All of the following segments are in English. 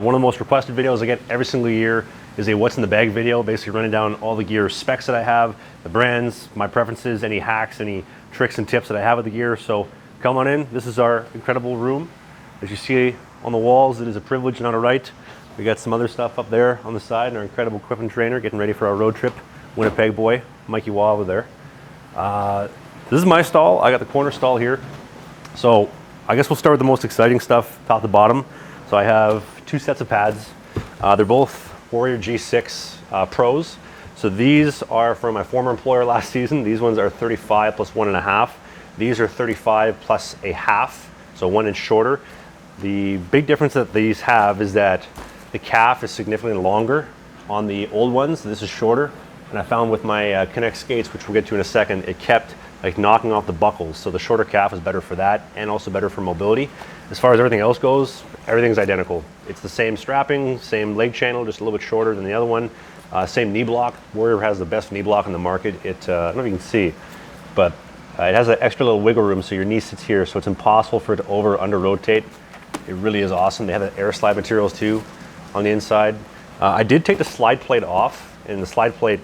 One of the most requested videos I get every single year is a what's in the bag video, basically running down all the gear specs that I have, the brands, my preferences, any hacks, any tricks and tips that I have with the gear. So come on in. This is our incredible room. As you see on the walls, it is a privilege, not a right. We got some other stuff up there on the side, and our incredible equipment trainer getting ready for our road trip. Winnipeg boy, Mikey Waugh over there. This is my stall. I got the corner stall here. So I guess we'll start with the most exciting stuff, top to bottom. So I have two sets of pads. They're both Warrior G6 Pros. So these are from my former employer last season. These ones are 35 plus 1.5. These are 35 plus a half, so 1 inch shorter. The big difference that these have is that the calf is significantly longer on the old ones. This is shorter. And I found with my Connect skates, which we'll get to in a second, it kept like knocking off the buckles. So the shorter calf is better for that and also better for mobility. As far as everything else goes, everything's identical. It's the same strapping, same leg channel, just a little bit shorter than the other one. Same knee block. Warrior has the best knee block in the market. I don't know if you can see, but it has an extra little wiggle room, so your knee sits here, so it's impossible for it to over or under rotate. It really is awesome. They have the air slide materials too on the inside. I did take the slide plate off, and the slide plate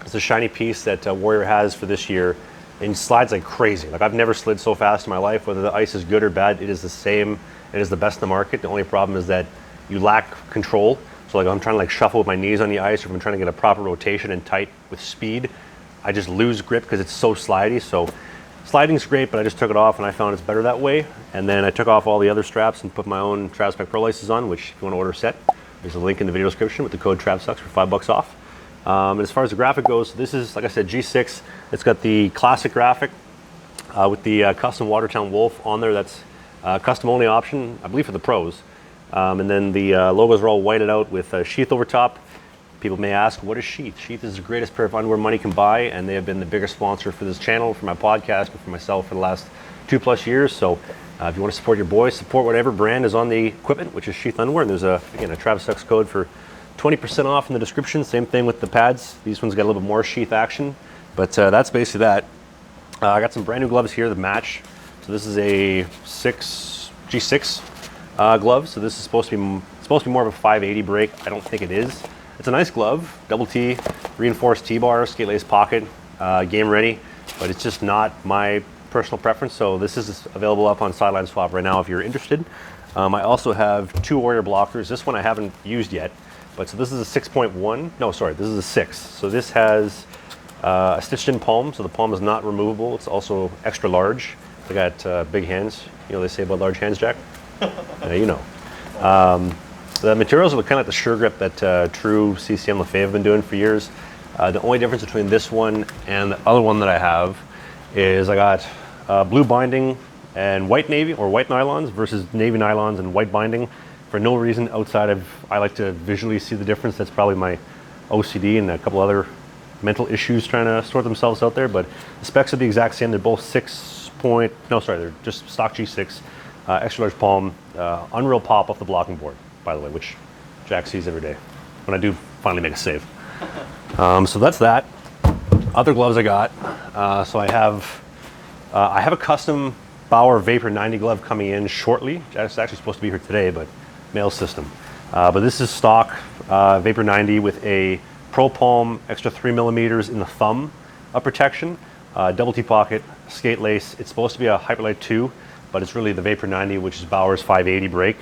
is a shiny piece that Warrior has for this year. And slides like crazy. Like I've never slid so fast in my life. Whether the ice is good or bad, it is the same. It is the best in the market. The only problem is that you lack control. So like I'm trying to like shuffle with my knees on the ice, or if I'm trying to get a proper rotation and tight with speed, I just lose grip because it's so slidey. So sliding's great, but I just took it off and I found it's better that way. And then I took off all the other straps and put my own TravSpec Pro laces on, which if you want to order a set, there's a link in the video description with the code TravSucks for $5 off. And as far as the graphic goes, this is, like I said, G6. It's got the classic graphic with the custom Watertown Wolf on there. That's a custom only option, I believe, for the pros. And then the logos are all whited out with a sheath over top. People may ask, what is Sheath? Sheath is the greatest pair of underwear money can buy, and they have been the biggest sponsor for this channel, for my podcast, and for myself for the last 2+ years. So if you want to support your boys, support whatever brand is on the equipment, which is Sheath underwear. And there's again, a TravSucks code for 20% off in the description. Same thing with the pads. These ones got a little bit more sheath action, but that's basically that. I got some brand new gloves here that match. So this is a G6 glove. So this is supposed to be more of a 580 break. I don't think it is. It's a nice glove, double T, reinforced T-bar, skate lace pocket, game ready, but it's just not my personal preference. So this is available up on Sideline Swap right now if you're interested. I also have two Warrior blockers. This one I haven't used yet. But so this is a 6.1, no, sorry, this is a 6. So this has a stitched in palm, so the palm is not removable. It's also extra large. They got big hands. You know what they say about large hands, Jack? Yeah, you know. The materials are kind of like the Sure Grip that True, CCM, LaFave have been doing for years. The only difference between this one and the other one that I have is I got blue binding and white navy, or white nylons versus navy nylons and white binding. For no reason outside of I like to visually see the difference. That's probably my OCD and a couple other mental issues trying to sort themselves out there. But the specs are the exact same. They're both they're just stock G6, extra large palm, unreal pop off the blocking board, by the way, which Jack sees every day when I do finally make a save. So that's that. Other gloves I got. So I have a custom Bauer Vapor 90 glove coming in shortly. It's actually supposed to be here today, but mail system. But this is stock Vapor 90 with a Pro Palm extra 3 millimeters in the thumb of protection, double T pocket, skate lace. It's supposed to be a Hyperlite 2, but it's really the Vapor 90, which is Bauer's 580 break,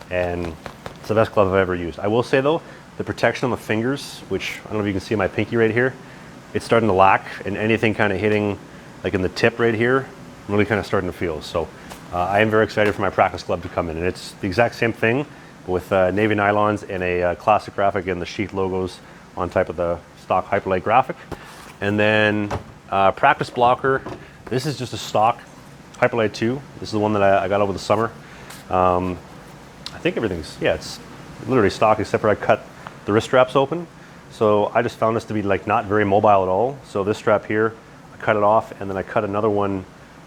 and it's the best glove I've ever used. I will say though, the protection on the fingers, which I don't know if you can see my pinky right here, it's starting to lack, and anything kind of hitting like in the tip right here, I'm really kind of starting to feel. So I am very excited for my practice glove to come in, and it's the exact same thing with navy nylons and a classic graphic and the Sheath logos on type of the stock Hyperlite graphic. And then practice blocker, this is just a stock Hyperlite 2. This is the one that I got over the summer. I think everything's, yeah, it's literally stock except for I cut the wrist straps open. So I just found this to be like not very mobile at all. So this strap here, I cut it off, and then I cut another one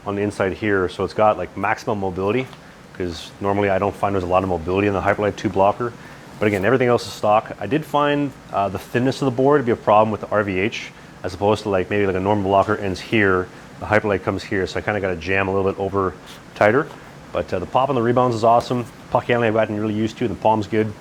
on the inside here. So it's got like maximum mobility, because normally I don't find there's a lot of mobility in the Hyperlite 2 blocker. But again, everything else is stock. I did find the thinness of the board to be a problem with the RVH, as opposed to like maybe like a normal blocker ends here, the Hyperlite comes here, so I kind of got to jam a little bit over tighter. But the pop on the rebounds is awesome. Puck handling I've gotten really used to, the palm's good.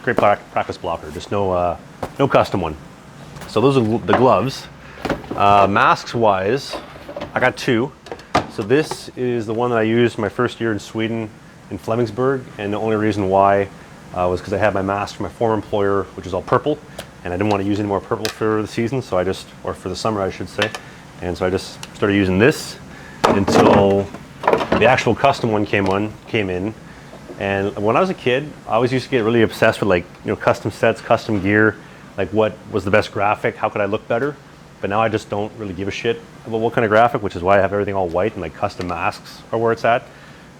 great practice blocker, just no custom one. So those are the gloves. Masks wise, I got two. So this is the one that I used my first year in Sweden in Flemingsburg, and the only reason why was because I had my mask from my former employer, which is all purple, and I didn't want to use any more purple for the season, so or for the summer I should say. And so I just started using this until the actual custom one came in. And when I was a kid, I always used to get really obsessed with, like, you know, custom sets, custom gear, like what was the best graphic, how could I look better? But now I just don't really give a shit about what kind of graphic, which is why I have everything all white, and like custom masks are where it's at.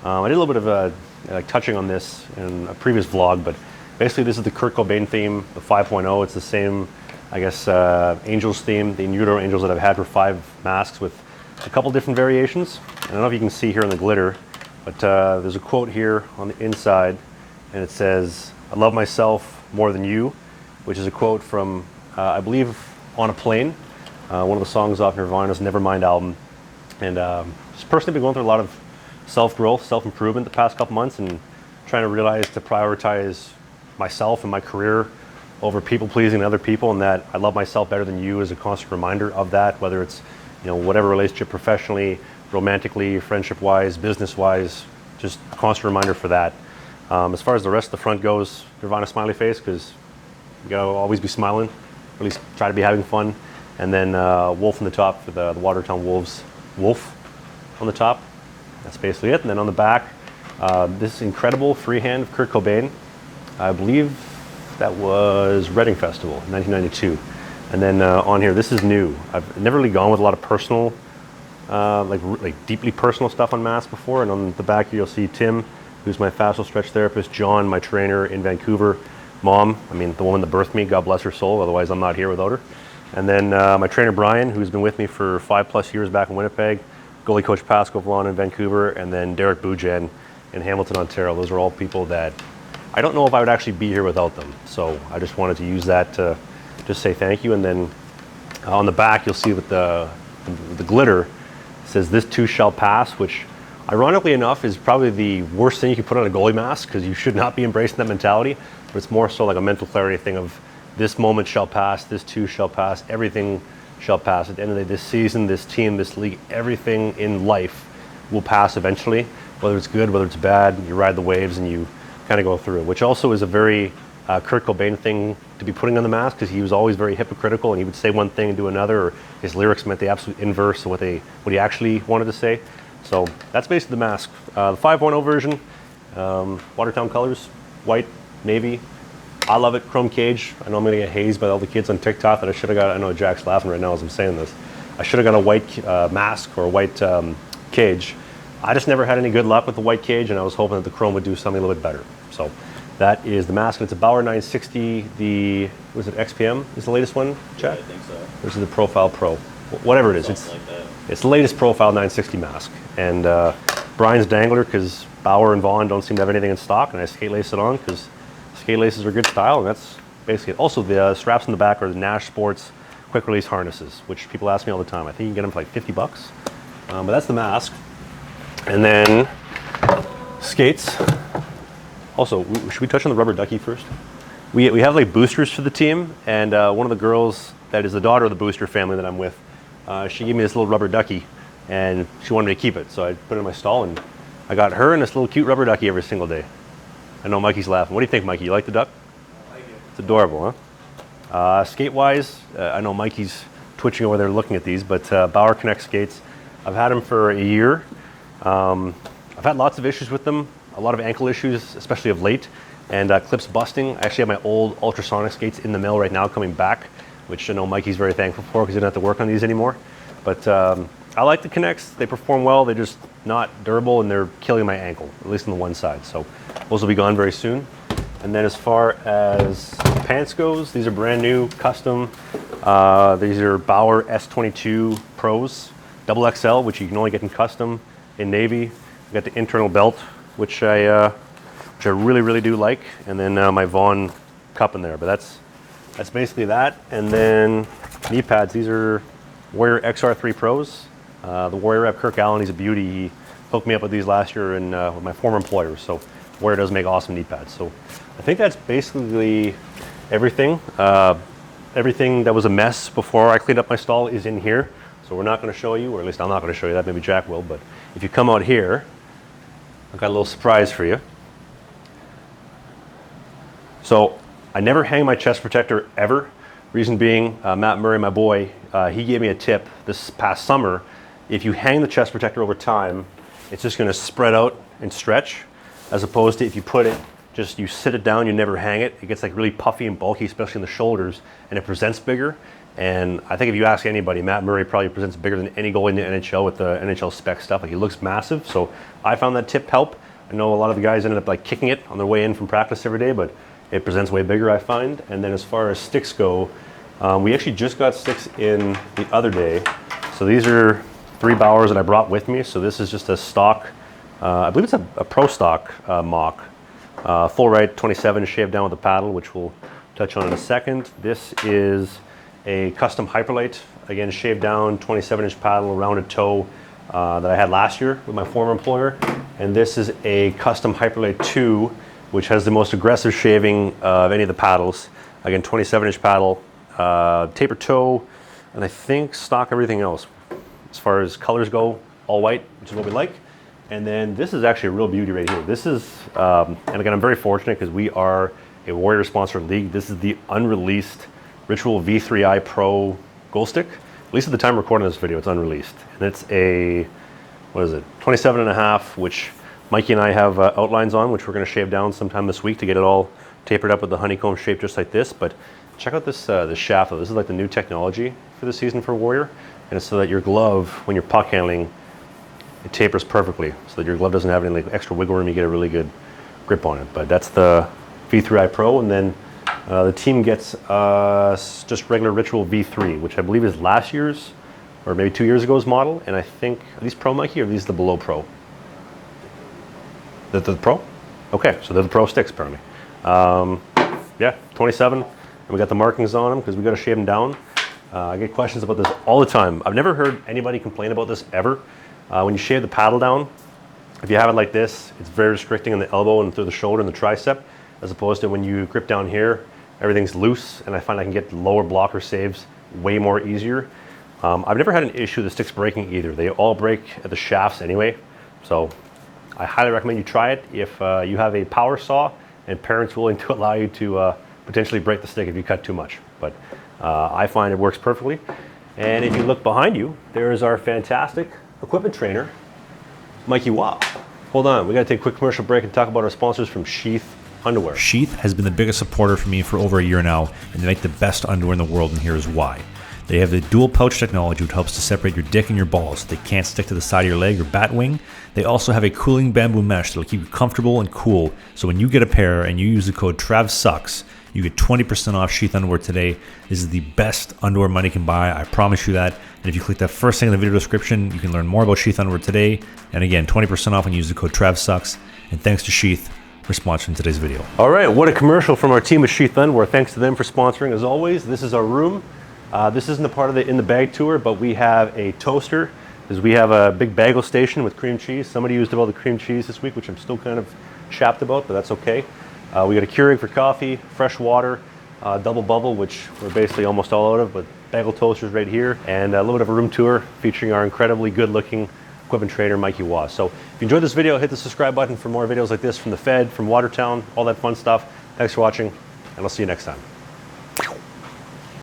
I did a little bit of like touching on this in a previous vlog, but basically this is the Kurt Cobain theme, the 5.0. It's the same, I guess, Angels theme, the In Utero Angels that I've had for 5 masks with a couple different variations. I don't know if you can see here in the glitter, but there's a quote here on the inside, and it says, "I love myself more than you," which is a quote from, I believe, On a Plane, one of the songs off Nirvana's Nevermind album. And just personally been going through a lot of self-growth, self-improvement the past couple months, and trying to realize to prioritize myself and my career over people-pleasing other people, and that I love myself better than you is a constant reminder of that, whether it's, you know, whatever relationship, professionally, romantically, friendship-wise, business-wise, just a constant reminder for that. As far as the rest of the front goes, Nirvana smiley face, because you gotta always be smiling, or at least try to be having fun. And then wolf on the top for the Watertown Wolves, wolf on the top. That's basically it. And then on the back, this incredible freehand of Kurt Cobain. I believe that was Reading Festival, 1992. And then on here, this is new. I've never really gone with a lot of personal, like deeply personal stuff on masks before. And on the back here, you'll see Tim, who's my fascial stretch therapist, John, my trainer in Vancouver, Mom, I mean, the woman that birthed me, God bless her soul, otherwise I'm not here without her. And then my trainer, Brian, who's been with me for 5+ years back in Winnipeg, goalie coach Pascal Vaughn in Vancouver, and then Derek Bujan in Hamilton, Ontario. Those are all people that I don't know if I would actually be here without them. So I just wanted to use that to just say thank you. And then on the back, you'll see with the glitter, it says, "This too shall pass," which ironically enough is probably the worst thing you can put on a goalie mask, because you should not be embracing that mentality. But it's more so like a mental clarity thing of, this moment shall pass, this too shall pass, everything shall pass. At the end of the day, this season, this team, this league, everything in life will pass eventually. Whether it's good, whether it's bad, you ride the waves and you kind of go through it, which also is a very Kurt Cobain thing to be putting on the mask, because he was always very hypocritical, and he would say one thing and do another, or his lyrics meant the absolute inverse of what he actually wanted to say. So that's basically the mask. The 5.0 version, Watertown colors, white, navy. I love it. Chrome cage. I know I'm going to get hazed by all the kids on TikTok that I should have got. I know Jack's laughing right now as I'm saying this. I should have got a white mask or a white cage. I just never had any good luck with the white cage, and I was hoping that the chrome would do something a little bit better. So that is the mask. It's a Bauer 960. The, was it XPM is the latest one, Chad? Yeah, I think so. This is the Profile Pro. Whatever it is. It's the latest Profile 960 mask. And Brian's dangler, because Bauer and Vaughn don't seem to have anything in stock, and I skate lace it on because skate laces are good style, and that's basically it. Also, the straps in the back are the Nash Sports quick release harnesses, which people ask me all the time. I think you can get them for like $50. But that's the mask. And then skates. Also, should we touch on the rubber ducky first? We have like boosters for the team, and one of the girls that is the daughter of the booster family that I'm with, she gave me this little rubber ducky, and she wanted me to keep it. So I put it in my stall, and I got her and this little cute rubber ducky every single day. I know Mikey's laughing. What do you think, Mikey? You like the duck? I like it. It's adorable, huh? Skate-wise, I know Mikey's twitching over there looking at these, but Bauer Connect skates, I've had them for a year. I've had lots of issues with them, a lot of ankle issues, especially of late, and clips busting. I actually have my old ultrasonic skates in the mill right now coming back, which I know Mikey's very thankful for because he didn't have to work on these anymore. But I like the Connects. They perform well. They're just not durable, and they're killing my ankle, at least on the one side. So those will be gone very soon. And then as far as pants goes, these are brand new, custom. These are Bauer S22 Pros, double XL, which you can only get in custom in navy. I got the internal belt, which I really, really do like. And then my Vaughn cup in there, but that's basically that. And then knee pads, these are Warrior XR3 Pros. The Warrior rep, Kirk Allen, he's a beauty. He hooked me up with these last year with my former employer. So Warrior does make awesome knee pads. So I think that's basically everything. Everything that was a mess before I cleaned up my stall is in here. So we're not going to show you, or at least I'm not going to show you that. Maybe Jack will. But if you come out here, I've got a little surprise for you. So I never hang my chest protector ever. Reason being, Matt Murray, my boy, he gave me a tip this past summer. If you hang the chest protector over time, it's just going to spread out and stretch, as opposed to if you put it, just you sit it down, you never hang it, it gets like really puffy and bulky, especially in the shoulders, and it presents bigger. And I think if you ask anybody, Matt Murray probably presents bigger than any goalie in the NHL with the NHL spec stuff. Like, he looks massive. So I found that tip help. I know a lot of the guys ended up like kicking it on their way in from practice every day, but it presents way bigger, I find. And then as far as sticks go, we actually just got sticks in the other day. So these are 3 Bauers that I brought with me. So this is just a stock, I believe it's a pro stock mock. Full right 27 shaved down with a paddle, which we'll touch on in a second. This is a custom Hyperlite, again shaved down 27-inch paddle, rounded toe that I had last year with my former employer. And this is a custom Hyperlite 2, which has the most aggressive shaving of any of the paddles. Again, 27-inch paddle, taper toe, and I think stock everything else. As far as colors go, all white, which is what we like. And then this is actually a real beauty right here. This is, and again, I'm very fortunate because we are a Warrior sponsored league. This is the unreleased Ritual V3i Pro goal stick. At least at the time of recording this video, it's unreleased. And it's a, what is it, 27.5, which Mikey and I have outlines on, which we're going to shave down sometime this week to get it all tapered up with the honeycomb shape just like this. But check out this this shaft though. This is like the new technology for this season for Warrior. And it's so that your glove, when you're puck handling, it tapers perfectly, so that your glove doesn't have any like extra wiggle room. You get a really good grip on it. But that's the V3i Pro, and then the team gets just regular Ritual V3, which I believe is last year's or maybe 2 years ago's model. And I think, are these Pro, Mikey, or are these the below Pro? They're the Pro? Okay, so they're the Pro sticks apparently. Yeah, 27, and we got the markings on them because we got to shave them down. I get questions about this all the time. I've never heard anybody complain about this ever. When you shave the paddle down, if you have it like this, it's very restricting in the elbow and through the shoulder and the tricep, as opposed to when you grip down here, everything's loose, and I find I can get lower blocker saves way more easier. I've never had an issue with the sticks breaking either. They all break at the shafts anyway, so I highly recommend you try it if you have a power saw and parents willing to allow you to potentially break the stick if you cut too much. But I find it works perfectly. And if you look behind you, there is our fantastic equipment trainer, Mikey Waugh. Hold on, we gotta take a quick commercial break and talk about our sponsors from Sheath Underwear. Sheath has been the biggest supporter for me for over a year now, and they make the best underwear in the world, and here's why. They have the dual pouch technology, which helps to separate your dick and your balls so they can't stick to the side of your leg or bat wing. They also have a cooling bamboo mesh that'll keep you comfortable and cool, so when you get a pair and you use the code TRAVSUCKS, you get 20% off Sheath Underwear today. This is the best underwear money can buy, I promise you that. And if you click that first thing in the video description, you can learn more about Sheath Underwear today. And again, 20% off when you use the code TRAVSUCKS. And thanks to Sheath for sponsoring today's video. All right, what a commercial from our team at Sheath Underwear. Thanks to them for sponsoring as always. This is our room. This isn't a part of the in the bag tour, but we have a toaster, because we have a big bagel station with cream cheese. Somebody used up all the cream cheese this week, which I'm still kind of chapped about, but that's okay. We got a Keurig for coffee, fresh water, double bubble, which we're basically almost all out of, but bagel toasters right here, and a little bit of a room tour featuring our incredibly good-looking equipment trainer, Mikey Waugh. So if you enjoyed this video, hit the subscribe button for more videos like this from the Fed, from Watertown, all that fun stuff. Thanks for watching, and I'll see you next time.